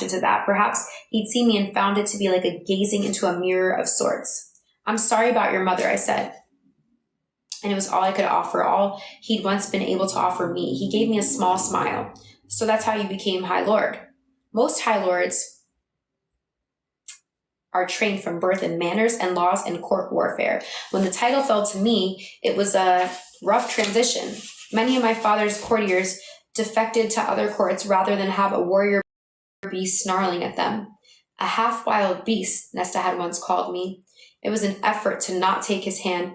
to that. Perhaps he'd seen me and found it to be like a gazing into a mirror of sorts. I'm sorry about your mother, I said. And it was all I could offer, all he'd once been able to offer me. He gave me a small smile. So that's how you became High Lord. Most High Lords are trained from birth in manners and laws and court warfare. When the title fell to me, it was a rough transition. Many of my father's courtiers defected to other courts rather than have a warrior beast snarling at them. A half-wild beast, Nesta had once called me. It was an effort to not take his hand,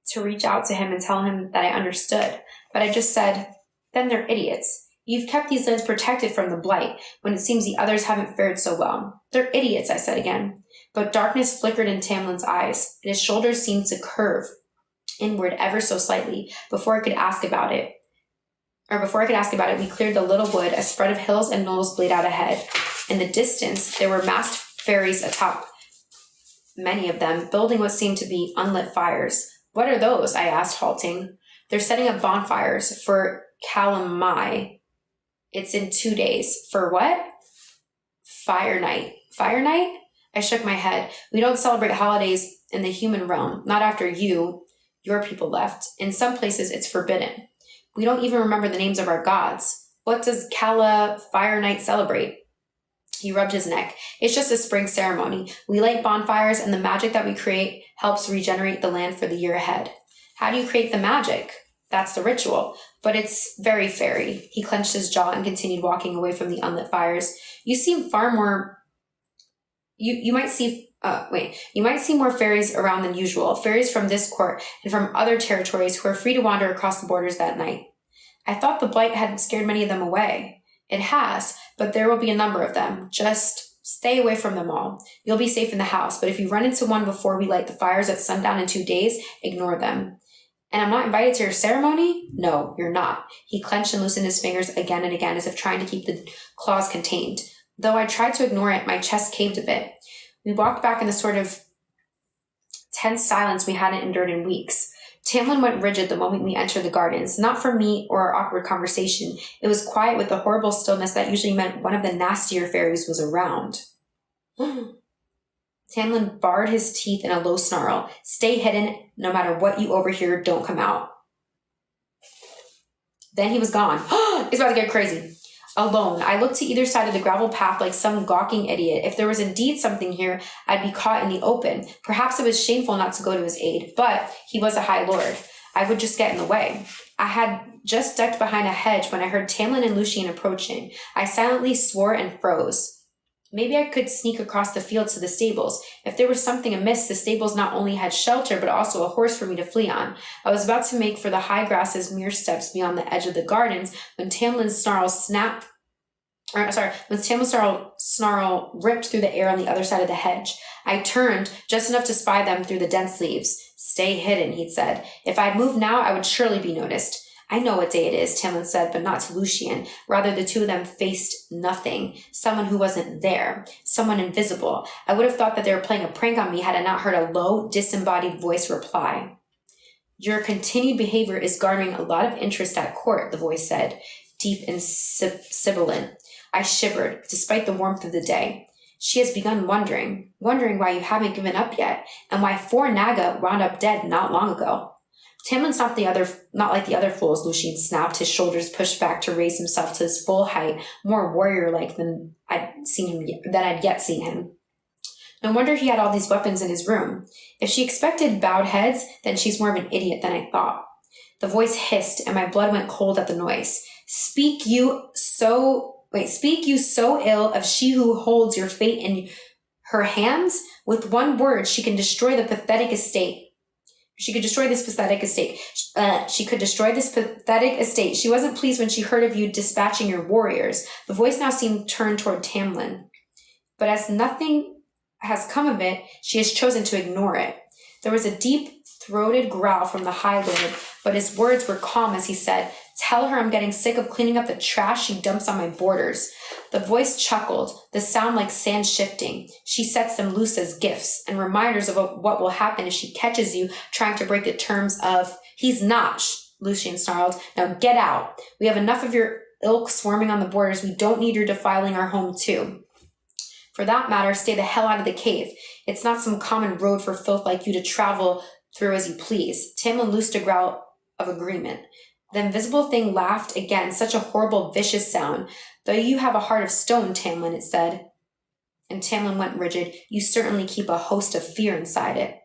to reach out to him and tell him that I understood. But I just said, then they're idiots. You've kept these lands protected from the blight, when it seems the others haven't fared so well. They're idiots, I said again. But darkness flickered in Tamlin's eyes, and his shoulders seemed to curve inward ever so slightly before I could ask about it. We cleared the little wood. A spread of hills and knolls played out ahead. In the distance, there were masked fairies atop many of them, building what seemed to be unlit fires. What are those? I asked, halting. They're setting up bonfires for Calamai. It's in 2 days. For what? Fire night. Fire night? I shook my head. We don't celebrate holidays in the human realm, not after your people left. In some places, it's forbidden. We don't even remember the names of our gods. What does Cala Fire Night celebrate? He rubbed his neck. It's just a spring ceremony. We light bonfires, and the magic that we create helps regenerate the land for the year ahead. How do you create the magic? That's the ritual. But it's very fairy. He clenched his jaw and continued walking away from the unlit fires. You seem far more... You might see more fairies around than usual. Fairies from this court and from other territories who are free to wander across the borders that night. I thought the blight hadn't scared many of them away. It has, but there will be a number of them. Just stay away from them all. You'll be safe in the house, but if you run into one before we light the fires at sundown in 2 days, ignore them. And I'm not invited to your ceremony? No, you're not. He clenched and loosened his fingers again and again as if trying to keep the claws contained. Though I tried to ignore it, my chest caved a bit. We walked back in the sort of tense silence we hadn't endured in weeks. Tamlin went rigid the moment we entered the gardens, not for me or our awkward conversation. It was quiet with the horrible stillness that usually meant one of the nastier fairies was around. Tamlin bared his teeth in a low snarl. Stay hidden. No matter what you overhear, don't come out. Then he was gone. It's about to get crazy. Alone, I looked to either side of the gravel path like some gawking idiot. If there was indeed something here, I'd be caught in the open. Perhaps it was shameful not to go to his aid, but he was a High Lord. I would just get in the way. I had just ducked behind a hedge when I heard Tamlin and Lucien approaching. I silently swore and froze. Maybe I could sneak across the fields to the stables. If there was something amiss, the stables not only had shelter, but also a horse for me to flee on. I was about to make for the high grasses mere steps beyond the edge of the gardens when Tamlin's snarl ripped through the air on the other side of the hedge. I turned, just enough to spy them through the dense leaves. Stay hidden, he'd said. If I'd moved now, I would surely be noticed. I know what day it is, Tamlin said, but not to Lucien. Rather, the two of them faced nothing. Someone who wasn't there. Someone invisible. I would have thought that they were playing a prank on me had I not heard a low, disembodied voice reply. Your continued behavior is garnering a lot of interest at court, the voice said, deep and sibilant. I shivered, despite the warmth of the day. She has begun wondering why you haven't given up yet, and why 4 Naga wound up dead not long ago. Tamlin's not like the other fools, Lucien snapped, his shoulders pushed back to raise himself to his full height, more warrior-like than I'd yet seen him. No wonder he had all these weapons in his room. If she expected bowed heads, then she's more of an idiot than I thought. The voice hissed, and my blood went cold at the noise. Speak you so ill of she who holds your fate in her hands? With one word, she can destroy the pathetic estate. She could destroy this pathetic estate. She wasn't pleased when she heard of you dispatching your warriors. The voice now seemed turned toward Tamlin. But as nothing has come of it, she has chosen to ignore it. There was a deep-throated growl from the High Lord, but his words were calm as he said, Tell her I'm getting sick of cleaning up the trash she dumps on my borders. The voice chuckled, the sound like sand shifting. She sets them loose as gifts and reminders of what will happen if she catches you trying to break the terms of... He's not, Lucien snarled. Now get out. We have enough of your ilk swarming on the borders, we don't need your defiling our home too. For that matter, stay the hell out of the cave. It's not some common road for filth like you to travel through as you please. Tamlin loosed a growl of agreement. The invisible thing laughed again, such a horrible, vicious sound. Though you have a heart of stone, Tamlin, it said. And Tamlin went rigid. You certainly keep a host of fear inside it.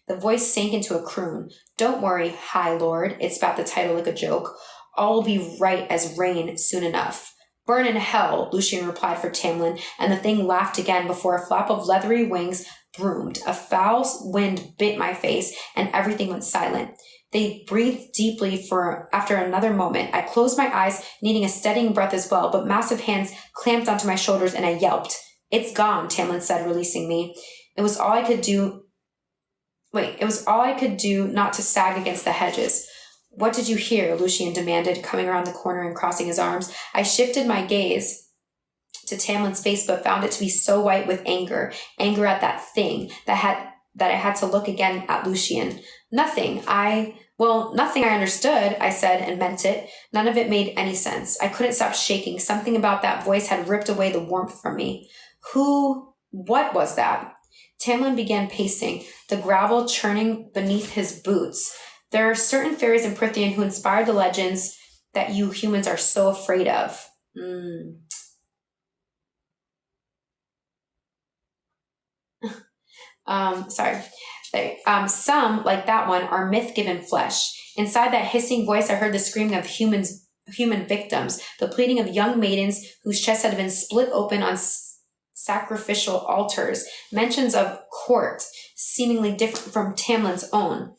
The voice sank into a croon. Don't worry, High Lord, it spat the title like a joke. All will be right as rain soon enough. Burn in hell, Lucian replied for Tamlin, and the thing laughed again before a flap of leathery wings broomed. A foul wind bit my face, and everything went silent. They breathed deeply after another moment. I closed my eyes, needing a steadying breath as well, but massive hands clamped onto my shoulders and I yelped. It's gone, Tamlin said, releasing me. It was all I could do not to sag against the hedges. What did you hear? Lucian demanded, coming around the corner and crossing his arms. I shifted my gaze to Tamlin's face, but found it to be so white with anger at that thing that I had to look again at Lucian. Nothing I understood, I said and meant it. None of it made any sense. I couldn't stop shaking. Something about that voice had ripped away the warmth from me. What was that? Tamlin began pacing, the gravel churning beneath his boots. There are certain fairies in Prythian who inspired the legends that you humans are so afraid of. Some, like that one, are myth-given flesh. Inside that hissing voice, I heard the screaming of human victims, the pleading of young maidens whose chests had been split open on sacrificial altars, mentions of court, seemingly different from Tamlin's own.